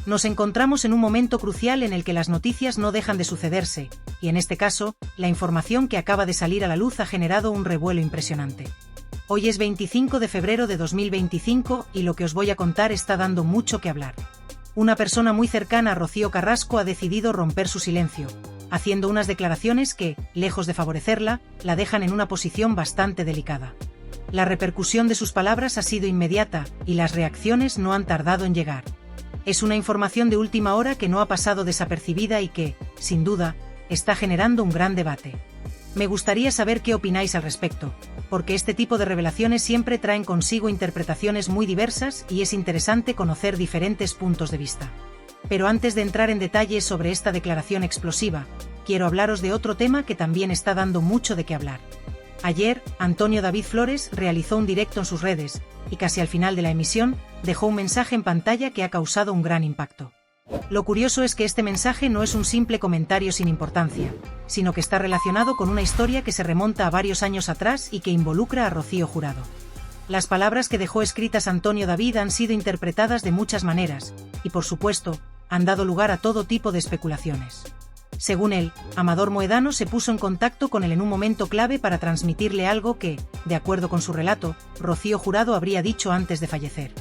Nos encontramos en un momento crucial en el que las noticias no dejan de sucederse, y en este caso, la información que acaba de salir a la luz ha generado un revuelo impresionante. Hoy es 25 de febrero de 2025 y lo que os voy a contar está dando mucho que hablar. Una persona muy cercana a Rocío Carrasco ha decidido romper su silencio, haciendo unas declaraciones que, lejos de favorecerla, la dejan en una posición bastante delicada. La repercusión de sus palabras ha sido inmediata, y las reacciones no han tardado en llegar. Es una información de última hora que no ha pasado desapercibida y que, sin duda, está generando un gran debate. Me gustaría saber qué opináis al respecto, porque este tipo de revelaciones siempre traen consigo interpretaciones muy diversas y es interesante conocer diferentes puntos de vista. Pero antes de entrar en detalles sobre esta declaración explosiva, quiero hablaros de otro tema que también está dando mucho de qué hablar. Ayer, Antonio David Flores realizó un directo en sus redes, y casi al final de la emisión, dejó un mensaje en pantalla que ha causado un gran impacto. Lo curioso es que este mensaje no es un simple comentario sin importancia, sino que está relacionado con una historia que se remonta a varios años atrás y que involucra a Rocío Jurado. Las palabras que dejó escritas Antonio David han sido interpretadas de muchas maneras, y por supuesto, han dado lugar a todo tipo de especulaciones. Según él, Amador Moedano se puso en contacto con él en un momento clave para transmitirle algo que, de acuerdo con su relato, Rocío Jurado habría dicho antes de fallecer.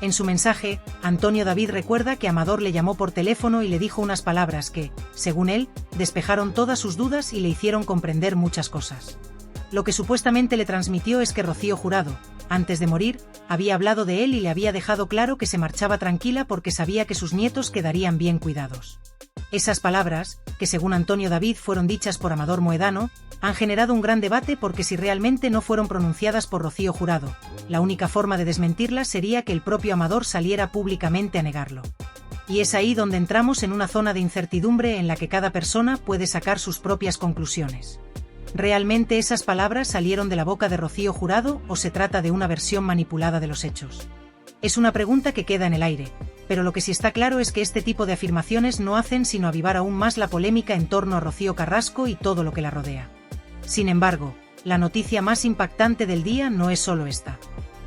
En su mensaje, Antonio David recuerda que Amador le llamó por teléfono y le dijo unas palabras que, según él, despejaron todas sus dudas y le hicieron comprender muchas cosas. Lo que supuestamente le transmitió es que Rocío Jurado, antes de morir, había hablado de él y le había dejado claro que se marchaba tranquila porque sabía que sus nietos quedarían bien cuidados. Esas palabras, que según Antonio David fueron dichas por Amador Moedano, han generado un gran debate porque si realmente no fueron pronunciadas por Rocío Jurado, la única forma de desmentirlas sería que el propio Amador saliera públicamente a negarlo. Y es ahí donde entramos en una zona de incertidumbre en la que cada persona puede sacar sus propias conclusiones. ¿Realmente esas palabras salieron de la boca de Rocío Jurado o se trata de una versión manipulada de los hechos? Es una pregunta que queda en el aire, pero lo que sí está claro es que este tipo de afirmaciones no hacen sino avivar aún más la polémica en torno a Rocío Carrasco y todo lo que la rodea. Sin embargo, la noticia más impactante del día no es solo esta.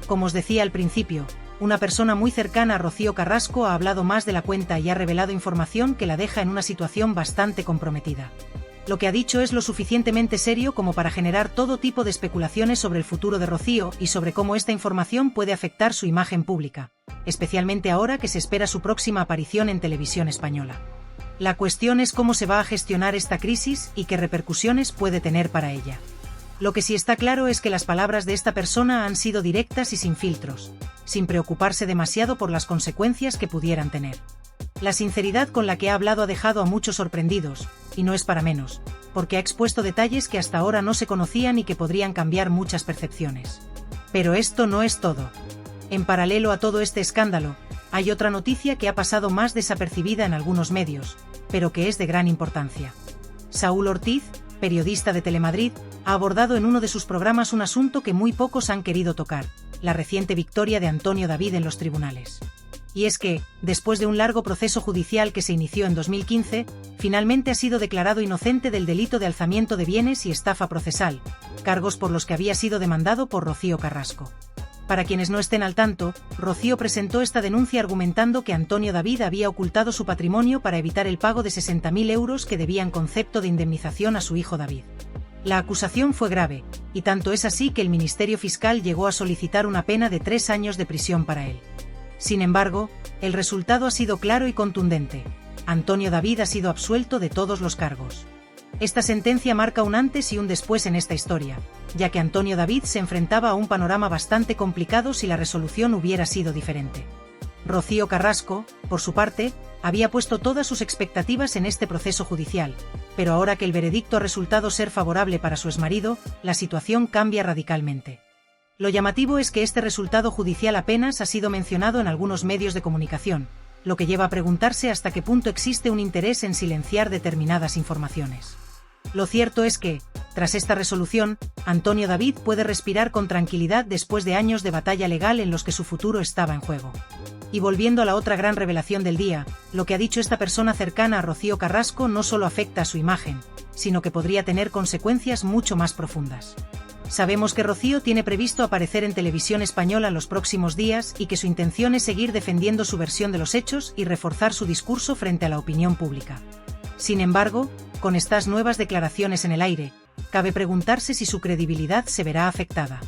Como os decía al principio, una persona muy cercana a Rocío Carrasco ha hablado más de la cuenta y ha revelado información que la deja en una situación bastante comprometida. Lo que ha dicho es lo suficientemente serio como para generar todo tipo de especulaciones sobre el futuro de Rocío y sobre cómo esta información puede afectar su imagen pública, especialmente ahora que se espera su próxima aparición en televisión española. La cuestión es cómo se va a gestionar esta crisis y qué repercusiones puede tener para ella. Lo que sí está claro es que las palabras de esta persona han sido directas y sin filtros, sin preocuparse demasiado por las consecuencias que pudieran tener. La sinceridad con la que ha hablado ha dejado a muchos sorprendidos, y no es para menos, porque ha expuesto detalles que hasta ahora no se conocían y que podrían cambiar muchas percepciones. Pero esto no es todo. En paralelo a todo este escándalo, hay otra noticia que ha pasado más desapercibida en algunos medios, pero que es de gran importancia. Saúl Ortiz, periodista de Telemadrid, ha abordado en uno de sus programas un asunto que muy pocos han querido tocar, la reciente victoria de Antonio David en los tribunales. Y es que, después de un largo proceso judicial que se inició en 2015, finalmente ha sido declarado inocente del delito de alzamiento de bienes y estafa procesal, cargos por los que había sido demandado por Rocío Carrasco. Para quienes no estén al tanto, Rocío presentó esta denuncia argumentando que Antonio David había ocultado su patrimonio para evitar el pago de 60.000 euros que debía en concepto de indemnización a su hijo David. La acusación fue grave, y tanto es así que el Ministerio Fiscal llegó a solicitar una pena de 3 años de prisión para él. Sin embargo, el resultado ha sido claro y contundente. Antonio David ha sido absuelto de todos los cargos. Esta sentencia marca un antes y un después en esta historia, ya que Antonio David se enfrentaba a un panorama bastante complicado si la resolución hubiera sido diferente. Rocío Carrasco, por su parte, había puesto todas sus expectativas en este proceso judicial, pero ahora que el veredicto ha resultado ser favorable para su exmarido, la situación cambia radicalmente. Lo llamativo es que este resultado judicial apenas ha sido mencionado en algunos medios de comunicación, lo que lleva a preguntarse hasta qué punto existe un interés en silenciar determinadas informaciones. Lo cierto es que, tras esta resolución, Antonio David puede respirar con tranquilidad después de años de batalla legal en los que su futuro estaba en juego. Y volviendo a la otra gran revelación del día, lo que ha dicho esta persona cercana a Rocío Carrasco no solo afecta a su imagen, sino que podría tener consecuencias mucho más profundas. Sabemos que Rocío tiene previsto aparecer en televisión española los próximos días y que su intención es seguir defendiendo su versión de los hechos y reforzar su discurso frente a la opinión pública. Sin embargo, con estas nuevas declaraciones en el aire, cabe preguntarse si su credibilidad se verá afectada.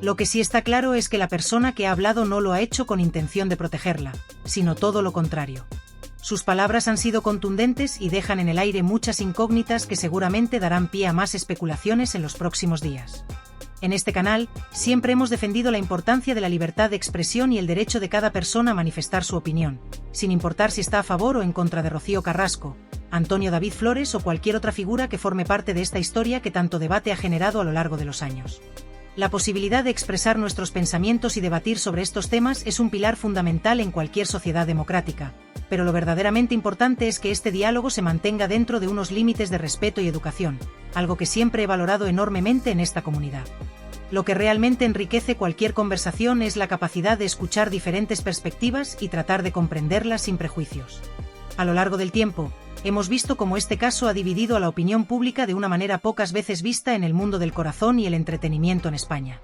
Lo que sí está claro es que la persona que ha hablado no lo ha hecho con intención de protegerla, sino todo lo contrario. Sus palabras han sido contundentes y dejan en el aire muchas incógnitas que seguramente darán pie a más especulaciones en los próximos días. En este canal, siempre hemos defendido la importancia de la libertad de expresión y el derecho de cada persona a manifestar su opinión, sin importar si está a favor o en contra de Rocío Carrasco, Antonio David Flores o cualquier otra figura que forme parte de esta historia que tanto debate ha generado a lo largo de los años. La posibilidad de expresar nuestros pensamientos y debatir sobre estos temas es un pilar fundamental en cualquier sociedad democrática, pero lo verdaderamente importante es que este diálogo se mantenga dentro de unos límites de respeto y educación, algo que siempre he valorado enormemente en esta comunidad. Lo que realmente enriquece cualquier conversación es la capacidad de escuchar diferentes perspectivas y tratar de comprenderlas sin prejuicios. A lo largo del tiempo, hemos visto cómo este caso ha dividido a la opinión pública de una manera pocas veces vista en el mundo del corazón y el entretenimiento en España.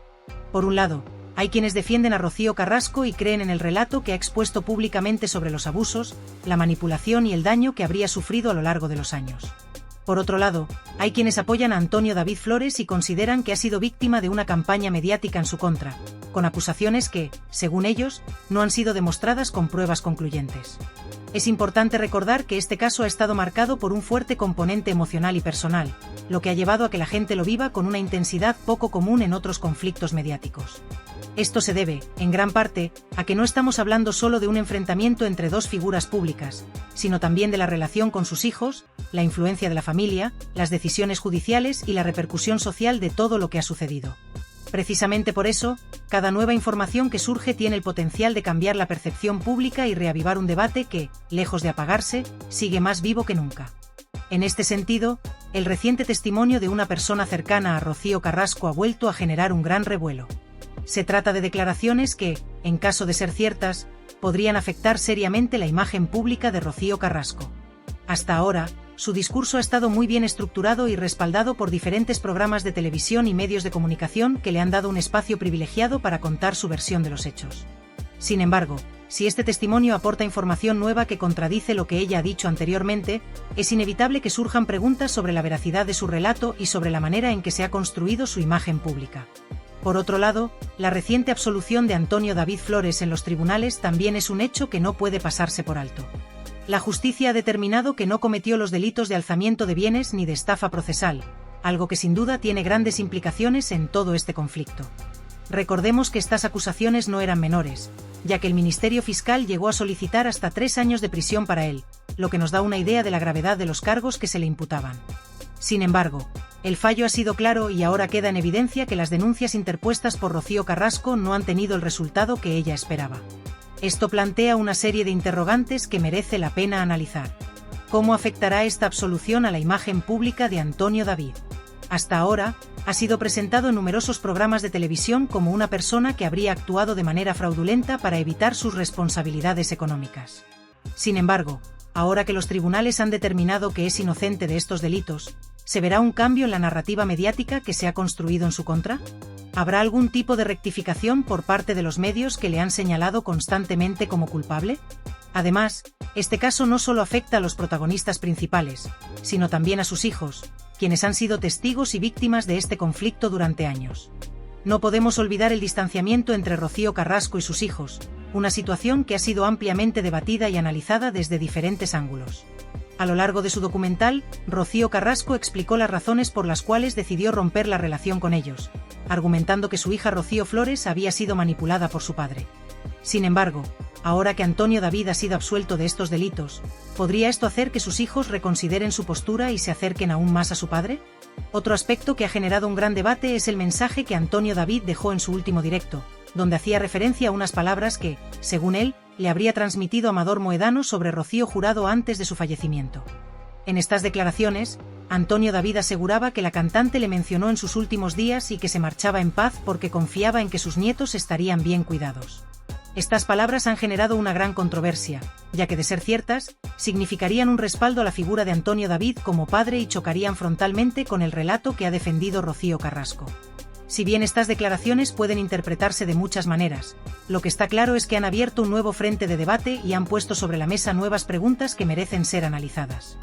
Por un lado, hay quienes defienden a Rocío Carrasco y creen en el relato que ha expuesto públicamente sobre los abusos, la manipulación y el daño que habría sufrido a lo largo de los años. Por otro lado, hay quienes apoyan a Antonio David Flores y consideran que ha sido víctima de una campaña mediática en su contra, con acusaciones que, según ellos, no han sido demostradas con pruebas concluyentes. Es importante recordar que este caso ha estado marcado por un fuerte componente emocional y personal, lo que ha llevado a que la gente lo viva con una intensidad poco común en otros conflictos mediáticos. Esto se debe, en gran parte, a que no estamos hablando solo de un enfrentamiento entre dos figuras públicas, sino también de la relación con sus hijos, la influencia de la familia, las decisiones judiciales y la repercusión social de todo lo que ha sucedido. Precisamente por eso, cada nueva información que surge tiene el potencial de cambiar la percepción pública y reavivar un debate que, lejos de apagarse, sigue más vivo que nunca. En este sentido, el reciente testimonio de una persona cercana a Rocío Carrasco ha vuelto a generar un gran revuelo. Se trata de declaraciones que, en caso de ser ciertas, podrían afectar seriamente la imagen pública de Rocío Carrasco. Hasta ahora, su discurso ha estado muy bien estructurado y respaldado por diferentes programas de televisión y medios de comunicación que le han dado un espacio privilegiado para contar su versión de los hechos. Sin embargo, si este testimonio aporta información nueva que contradice lo que ella ha dicho anteriormente, es inevitable que surjan preguntas sobre la veracidad de su relato y sobre la manera en que se ha construido su imagen pública. Por otro lado, la reciente absolución de Antonio David Flores en los tribunales también es un hecho que no puede pasarse por alto. La justicia ha determinado que no cometió los delitos de alzamiento de bienes ni de estafa procesal, algo que sin duda tiene grandes implicaciones en todo este conflicto. Recordemos que estas acusaciones no eran menores, ya que el Ministerio Fiscal llegó a solicitar hasta 3 años de prisión para él, lo que nos da una idea de la gravedad de los cargos que se le imputaban. Sin embargo, el fallo ha sido claro y ahora queda en evidencia que las denuncias interpuestas por Rocío Carrasco no han tenido el resultado que ella esperaba. Esto plantea una serie de interrogantes que merece la pena analizar. ¿Cómo afectará esta absolución a la imagen pública de Antonio David? Hasta ahora, ha sido presentado en numerosos programas de televisión como una persona que habría actuado de manera fraudulenta para evitar sus responsabilidades económicas. Sin embargo, ahora que los tribunales han determinado que es inocente de estos delitos, ¿se verá un cambio en la narrativa mediática que se ha construido en su contra? ¿Habrá algún tipo de rectificación por parte de los medios que le han señalado constantemente como culpable? Además, este caso no solo afecta a los protagonistas principales, sino también a sus hijos, quienes han sido testigos y víctimas de este conflicto durante años. No podemos olvidar el distanciamiento entre Rocío Carrasco y sus hijos, una situación que ha sido ampliamente debatida y analizada desde diferentes ángulos. A lo largo de su documental, Rocío Carrasco explicó las razones por las cuales decidió romper la relación con ellos, argumentando que su hija Rocío Flores había sido manipulada por su padre. Sin embargo, ahora que Antonio David ha sido absuelto de estos delitos, ¿podría esto hacer que sus hijos reconsideren su postura y se acerquen aún más a su padre? Otro aspecto que ha generado un gran debate es el mensaje que Antonio David dejó en su último directo, donde hacía referencia a unas palabras que, según él, le habría transmitido Amador Moedano sobre Rocío Jurado antes de su fallecimiento. En estas declaraciones, Antonio David aseguraba que la cantante le mencionó en sus últimos días y que se marchaba en paz porque confiaba en que sus nietos estarían bien cuidados. Estas palabras han generado una gran controversia, ya que de ser ciertas, significarían un respaldo a la figura de Antonio David como padre y chocarían frontalmente con el relato que ha defendido Rocío Carrasco. Si bien estas declaraciones pueden interpretarse de muchas maneras, lo que está claro es que han abierto un nuevo frente de debate y han puesto sobre la mesa nuevas preguntas que merecen ser analizadas.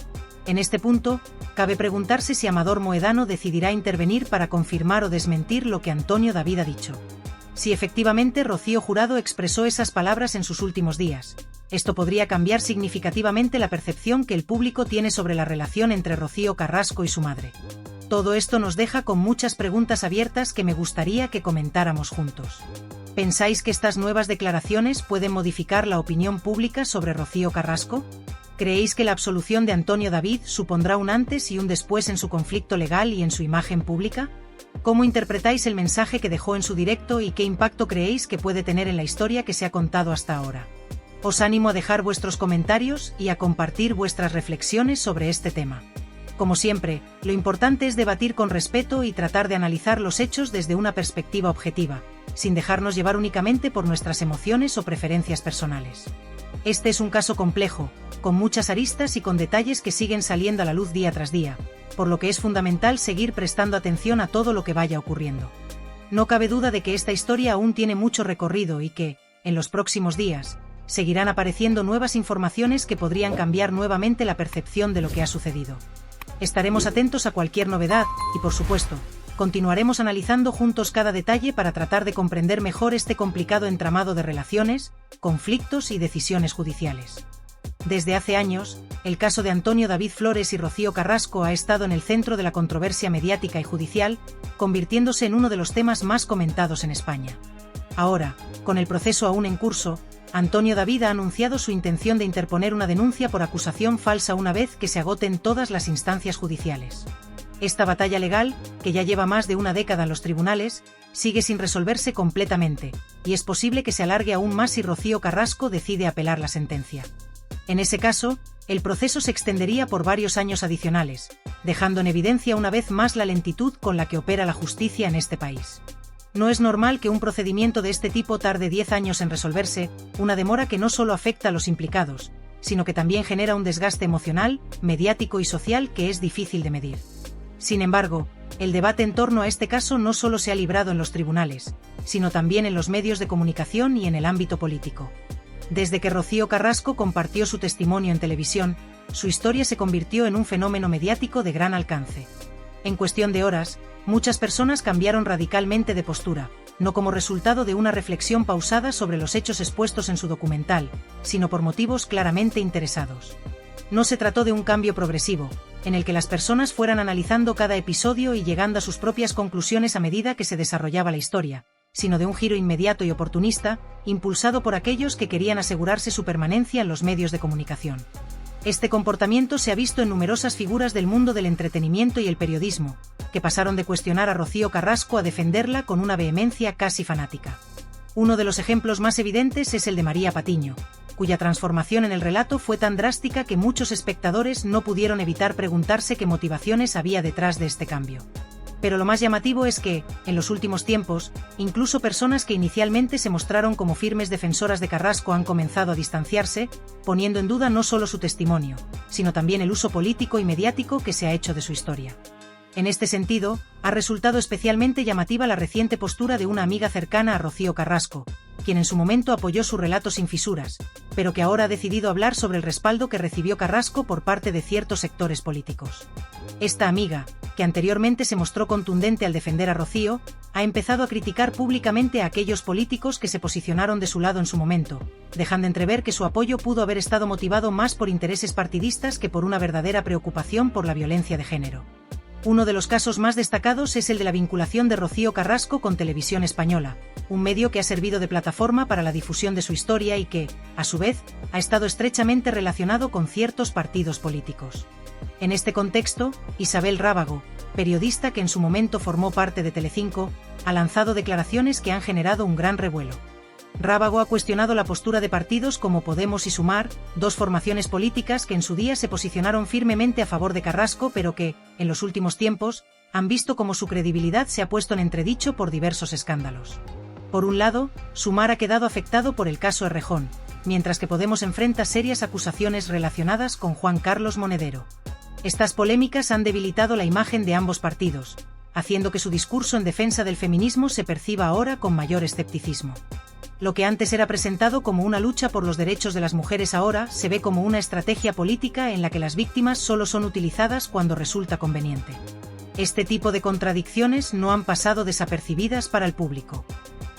En este punto, cabe preguntarse si Amador Moedano decidirá intervenir para confirmar o desmentir lo que Antonio David ha dicho. Si efectivamente Rocío Jurado expresó esas palabras en sus últimos días, esto podría cambiar significativamente la percepción que el público tiene sobre la relación entre Rocío Carrasco y su madre. Todo esto nos deja con muchas preguntas abiertas que me gustaría que comentáramos juntos. ¿Pensáis que estas nuevas declaraciones pueden modificar la opinión pública sobre Rocío Carrasco? ¿Creéis que la absolución de Antonio David supondrá un antes y un después en su conflicto legal y en su imagen pública? ¿Cómo interpretáis el mensaje que dejó en su directo y qué impacto creéis que puede tener en la historia que se ha contado hasta ahora? Os animo a dejar vuestros comentarios y a compartir vuestras reflexiones sobre este tema. Como siempre, lo importante es debatir con respeto y tratar de analizar los hechos desde una perspectiva objetiva, sin dejarnos llevar únicamente por nuestras emociones o preferencias personales. Este es un caso complejo, con muchas aristas y con detalles que siguen saliendo a la luz día tras día, por lo que es fundamental seguir prestando atención a todo lo que vaya ocurriendo. No cabe duda de que esta historia aún tiene mucho recorrido y que, en los próximos días, seguirán apareciendo nuevas informaciones que podrían cambiar nuevamente la percepción de lo que ha sucedido. Estaremos atentos a cualquier novedad y, por supuesto, continuaremos analizando juntos cada detalle para tratar de comprender mejor este complicado entramado de relaciones, conflictos y decisiones judiciales. Desde hace años, el caso de Antonio David Flores y Rocío Carrasco ha estado en el centro de la controversia mediática y judicial, convirtiéndose en uno de los temas más comentados en España. Ahora, con el proceso aún en curso, Antonio David ha anunciado su intención de interponer una denuncia por acusación falsa una vez que se agoten todas las instancias judiciales. Esta batalla legal, que ya lleva más de una década en los tribunales, sigue sin resolverse completamente, y es posible que se alargue aún más si Rocío Carrasco decide apelar la sentencia. En ese caso, el proceso se extendería por varios años adicionales, dejando en evidencia una vez más la lentitud con la que opera la justicia en este país. No es normal que un procedimiento de este tipo tarde 10 años en resolverse, una demora que no solo afecta a los implicados, sino que también genera un desgaste emocional, mediático y social que es difícil de medir. Sin embargo, el debate en torno a este caso no solo se ha librado en los tribunales, sino también en los medios de comunicación y en el ámbito político. Desde que Rocío Carrasco compartió su testimonio en televisión, su historia se convirtió en un fenómeno mediático de gran alcance. En cuestión de horas, muchas personas cambiaron radicalmente de postura, no como resultado de una reflexión pausada sobre los hechos expuestos en su documental, sino por motivos claramente interesados. No se trató de un cambio progresivo, en el que las personas fueran analizando cada episodio y llegando a sus propias conclusiones a medida que se desarrollaba la historia, sino de un giro inmediato y oportunista, impulsado por aquellos que querían asegurarse su permanencia en los medios de comunicación. Este comportamiento se ha visto en numerosas figuras del mundo del entretenimiento y el periodismo, que pasaron de cuestionar a Rocío Carrasco a defenderla con una vehemencia casi fanática. Uno de los ejemplos más evidentes es el de María Patiño, cuya transformación en el relato fue tan drástica que muchos espectadores no pudieron evitar preguntarse qué motivaciones había detrás de este cambio. Pero lo más llamativo es que, en los últimos tiempos, incluso personas que inicialmente se mostraron como firmes defensoras de Carrasco han comenzado a distanciarse, poniendo en duda no solo su testimonio, sino también el uso político y mediático que se ha hecho de su historia. En este sentido, ha resultado especialmente llamativa la reciente postura de una amiga cercana a Rocío Carrasco, quien en su momento apoyó su relato sin fisuras, pero que ahora ha decidido hablar sobre el respaldo que recibió Carrasco por parte de ciertos sectores políticos. Esta amiga, que anteriormente se mostró contundente al defender a Rocío, ha empezado a criticar públicamente a aquellos políticos que se posicionaron de su lado en su momento, dejando entrever que su apoyo pudo haber estado motivado más por intereses partidistas que por una verdadera preocupación por la violencia de género. Uno de los casos más destacados es el de la vinculación de Rocío Carrasco con Televisión Española, un medio que ha servido de plataforma para la difusión de su historia y que, a su vez, ha estado estrechamente relacionado con ciertos partidos políticos. En este contexto, Isabel Rábago, periodista que en su momento formó parte de Telecinco, ha lanzado declaraciones que han generado un gran revuelo. Rábago ha cuestionado la postura de partidos como Podemos y Sumar, dos formaciones políticas que en su día se posicionaron firmemente a favor de Carrasco pero que, en los últimos tiempos, han visto cómo su credibilidad se ha puesto en entredicho por diversos escándalos. Por un lado, Sumar ha quedado afectado por el caso Errejón, mientras que Podemos enfrenta serias acusaciones relacionadas con Juan Carlos Monedero. Estas polémicas han debilitado la imagen de ambos partidos, haciendo que su discurso en defensa del feminismo se perciba ahora con mayor escepticismo. Lo que antes era presentado como una lucha por los derechos de las mujeres ahora se ve como una estrategia política en la que las víctimas solo son utilizadas cuando resulta conveniente. Este tipo de contradicciones no han pasado desapercibidas para el público.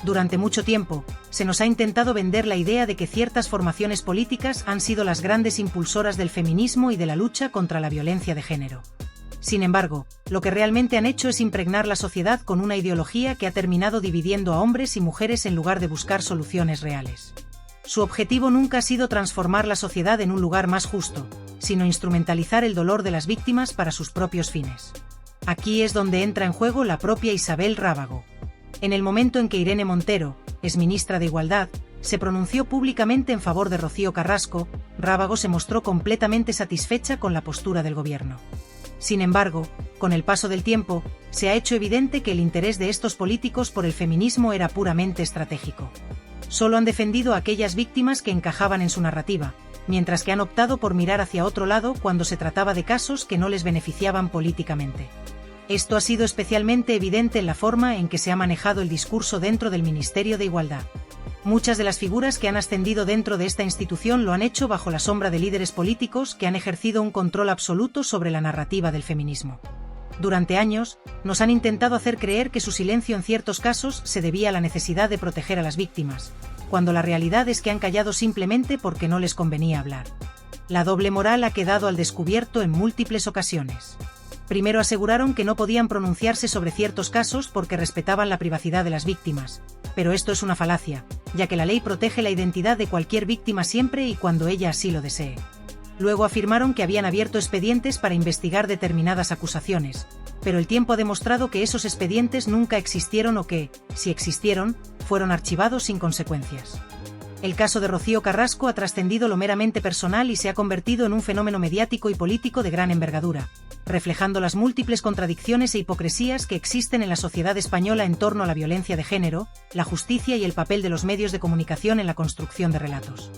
Durante mucho tiempo, se nos ha intentado vender la idea de que ciertas formaciones políticas han sido las grandes impulsoras del feminismo y de la lucha contra la violencia de género. Sin embargo, lo que realmente han hecho es impregnar la sociedad con una ideología que ha terminado dividiendo a hombres y mujeres en lugar de buscar soluciones reales. Su objetivo nunca ha sido transformar la sociedad en un lugar más justo, sino instrumentalizar el dolor de las víctimas para sus propios fines. Aquí es donde entra en juego la propia Isabel Rábago. En el momento en que Irene Montero, exministra de Igualdad, se pronunció públicamente en favor de Rocío Carrasco, Rábago se mostró completamente satisfecha con la postura del gobierno. Sin embargo, con el paso del tiempo, se ha hecho evidente que el interés de estos políticos por el feminismo era puramente estratégico. Solo han defendido a aquellas víctimas que encajaban en su narrativa, mientras que han optado por mirar hacia otro lado cuando se trataba de casos que no les beneficiaban políticamente. Esto ha sido especialmente evidente en la forma en que se ha manejado el discurso dentro del Ministerio de Igualdad. Muchas de las figuras que han ascendido dentro de esta institución lo han hecho bajo la sombra de líderes políticos que han ejercido un control absoluto sobre la narrativa del feminismo. Durante años, nos han intentado hacer creer que su silencio en ciertos casos se debía a la necesidad de proteger a las víctimas, cuando la realidad es que han callado simplemente porque no les convenía hablar. La doble moral ha quedado al descubierto en múltiples ocasiones. Primero aseguraron que no podían pronunciarse sobre ciertos casos porque respetaban la privacidad de las víctimas, pero esto es una falacia, ya que la ley protege la identidad de cualquier víctima siempre y cuando ella así lo desee. Luego afirmaron que habían abierto expedientes para investigar determinadas acusaciones, pero el tiempo ha demostrado que esos expedientes nunca existieron o que, si existieron, fueron archivados sin consecuencias. El caso de Rocío Carrasco ha trascendido lo meramente personal y se ha convertido en un fenómeno mediático y político de gran envergadura, reflejando las múltiples contradicciones e hipocresías que existen en la sociedad española en torno a la violencia de género, la justicia y el papel de los medios de comunicación en la construcción de relatos.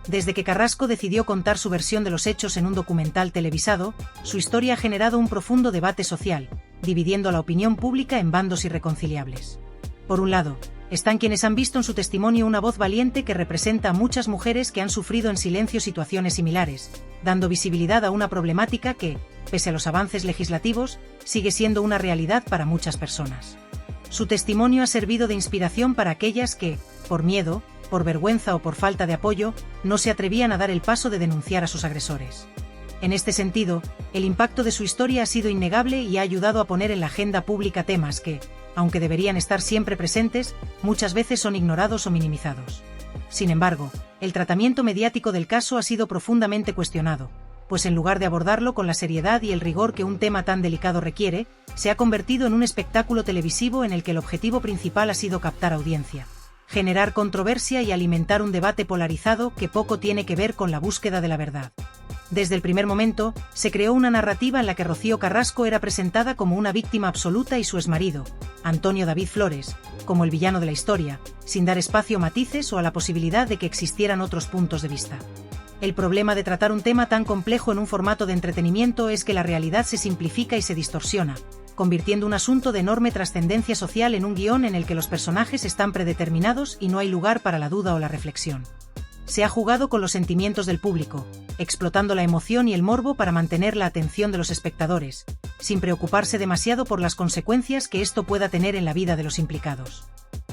Desde que Carrasco decidió contar su versión de los hechos en un documental televisado, su historia ha generado un profundo debate social, dividiendo a la opinión pública en bandos irreconciliables. Por un lado, están quienes han visto en su testimonio una voz valiente que representa a muchas mujeres que han sufrido en silencio situaciones similares, dando visibilidad a una problemática que, pese a los avances legislativos, sigue siendo una realidad para muchas personas. Su testimonio ha servido de inspiración para aquellas que, por miedo, por vergüenza o por falta de apoyo, no se atrevían a dar el paso de denunciar a sus agresores. En este sentido, el impacto de su historia ha sido innegable y ha ayudado a poner en la agenda pública temas que, aunque deberían estar siempre presentes, muchas veces son ignorados o minimizados. Sin embargo, el tratamiento mediático del caso ha sido profundamente cuestionado, pues en lugar de abordarlo con la seriedad y el rigor que un tema tan delicado requiere, se ha convertido en un espectáculo televisivo en el que el objetivo principal ha sido captar audiencia, generar controversia y alimentar un debate polarizado que poco tiene que ver con la búsqueda de la verdad. Desde el primer momento, se creó una narrativa en la que Rocío Carrasco era presentada como una víctima absoluta y su exmarido, Antonio David Flores, como el villano de la historia, sin dar espacio a matices o a la posibilidad de que existieran otros puntos de vista. El problema de tratar un tema tan complejo en un formato de entretenimiento es que la realidad se simplifica y se distorsiona, convirtiendo un asunto de enorme trascendencia social en un guión en el que los personajes están predeterminados y no hay lugar para la duda o la reflexión. Se ha jugado con los sentimientos del público, explotando la emoción y el morbo para mantener la atención de los espectadores, sin preocuparse demasiado por las consecuencias que esto pueda tener en la vida de los implicados.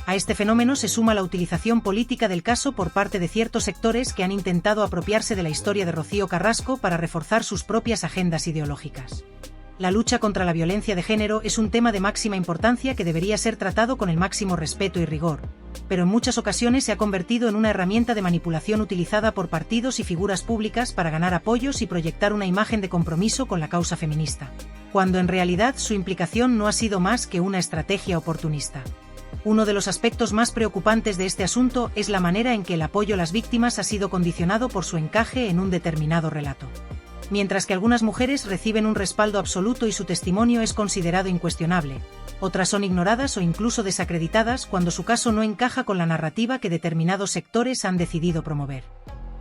A este fenómeno se suma la utilización política del caso por parte de ciertos sectores que han intentado apropiarse de la historia de Rocío Carrasco para reforzar sus propias agendas ideológicas. La lucha contra la violencia de género es un tema de máxima importancia que debería ser tratado con el máximo respeto y rigor, pero en muchas ocasiones se ha convertido en una herramienta de manipulación utilizada por partidos y figuras públicas para ganar apoyos y proyectar una imagen de compromiso con la causa feminista, cuando en realidad su implicación no ha sido más que una estrategia oportunista. Uno de los aspectos más preocupantes de este asunto es la manera en que el apoyo a las víctimas ha sido condicionado por su encaje en un determinado relato. Mientras que algunas mujeres reciben un respaldo absoluto y su testimonio es considerado incuestionable, otras son ignoradas o incluso desacreditadas cuando su caso no encaja con la narrativa que determinados sectores han decidido promover.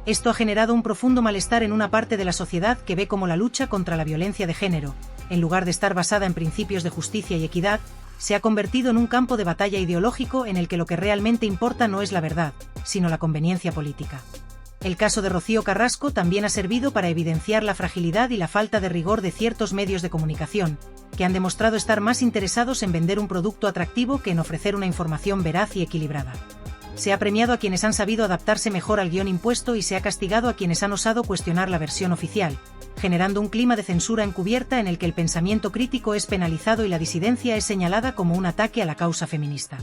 Esto ha generado un profundo malestar en una parte de la sociedad que ve como la lucha contra la violencia de género, en lugar de estar basada en principios de justicia y equidad, se ha convertido en un campo de batalla ideológico en el que lo que realmente importa no es la verdad, sino la conveniencia política. El caso de Rocío Carrasco también ha servido para evidenciar la fragilidad y la falta de rigor de ciertos medios de comunicación, que han demostrado estar más interesados en vender un producto atractivo que en ofrecer una información veraz y equilibrada. Se ha premiado a quienes han sabido adaptarse mejor al guión impuesto y se ha castigado a quienes han osado cuestionar la versión oficial, generando un clima de censura encubierta en el que el pensamiento crítico es penalizado y la disidencia es señalada como un ataque a la causa feminista.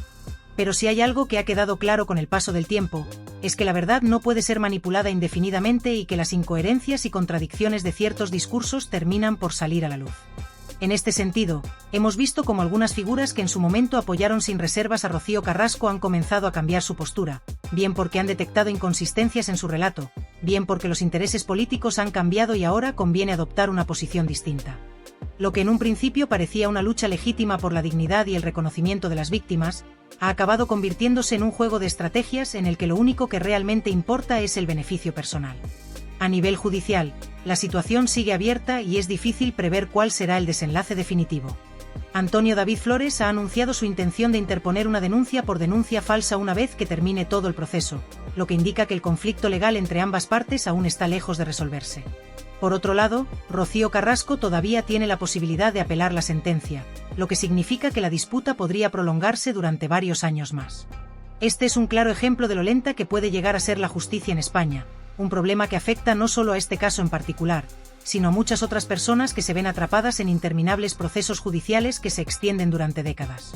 Pero si hay algo que ha quedado claro con el paso del tiempo, es que la verdad no puede ser manipulada indefinidamente y que las incoherencias y contradicciones de ciertos discursos terminan por salir a la luz. En este sentido, hemos visto cómo algunas figuras que en su momento apoyaron sin reservas a Rocío Carrasco han comenzado a cambiar su postura, bien porque han detectado inconsistencias en su relato, bien porque los intereses políticos han cambiado y ahora conviene adoptar una posición distinta. Lo que en un principio parecía una lucha legítima por la dignidad y el reconocimiento de las víctimas, ha acabado convirtiéndose en un juego de estrategias en el que lo único que realmente importa es el beneficio personal. A nivel judicial, la situación sigue abierta y es difícil prever cuál será el desenlace definitivo. Antonio David Flores ha anunciado su intención de interponer una denuncia por denuncia falsa una vez que termine todo el proceso, lo que indica que el conflicto legal entre ambas partes aún está lejos de resolverse. Por otro lado, Rocío Carrasco todavía tiene la posibilidad de apelar la sentencia, lo que significa que la disputa podría prolongarse durante varios años más. Este es un claro ejemplo de lo lenta que puede llegar a ser la justicia en España, un problema que afecta no solo a este caso en particular, sino a muchas otras personas que se ven atrapadas en interminables procesos judiciales que se extienden durante décadas.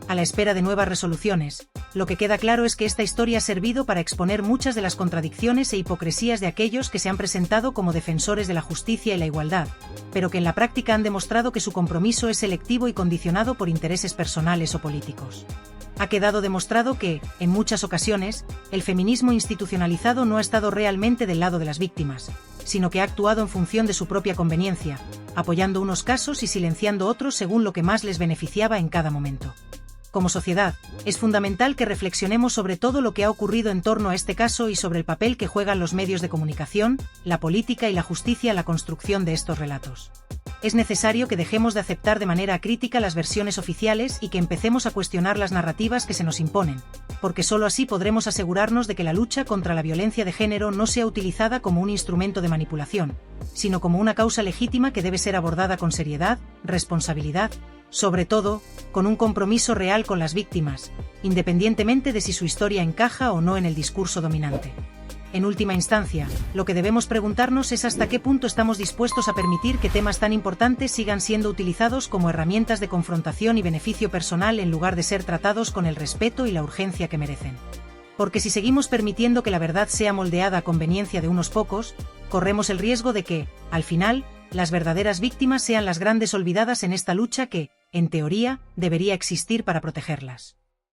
A la espera de nuevas resoluciones, lo que queda claro es que esta historia ha servido para exponer muchas de las contradicciones e hipocresías de aquellos que se han presentado como defensores de la justicia y la igualdad, pero que en la práctica han demostrado que su compromiso es selectivo y condicionado por intereses personales o políticos. Ha quedado demostrado que, en muchas ocasiones, el feminismo institucionalizado no ha estado realmente del lado de las víctimas, sino que ha actuado en función de su propia conveniencia, apoyando unos casos y silenciando otros según lo que más les beneficiaba en cada momento. Como sociedad, es fundamental que reflexionemos sobre todo lo que ha ocurrido en torno a este caso y sobre el papel que juegan los medios de comunicación, la política y la justicia en la construcción de estos relatos. Es necesario que dejemos de aceptar de manera crítica las versiones oficiales y que empecemos a cuestionar las narrativas que se nos imponen, porque solo así podremos asegurarnos de que la lucha contra la violencia de género no sea utilizada como un instrumento de manipulación, sino como una causa legítima que debe ser abordada con seriedad, responsabilidad, sobre todo, con un compromiso real con las víctimas, independientemente de si su historia encaja o no en el discurso dominante. En última instancia, lo que debemos preguntarnos es hasta qué punto estamos dispuestos a permitir que temas tan importantes sigan siendo utilizados como herramientas de confrontación y beneficio personal en lugar de ser tratados con el respeto y la urgencia que merecen. Porque si seguimos permitiendo que la verdad sea moldeada a conveniencia de unos pocos, corremos el riesgo de que, al final, las verdaderas víctimas sean las grandes olvidadas en esta lucha que, en teoría, debería existir para protegerlas.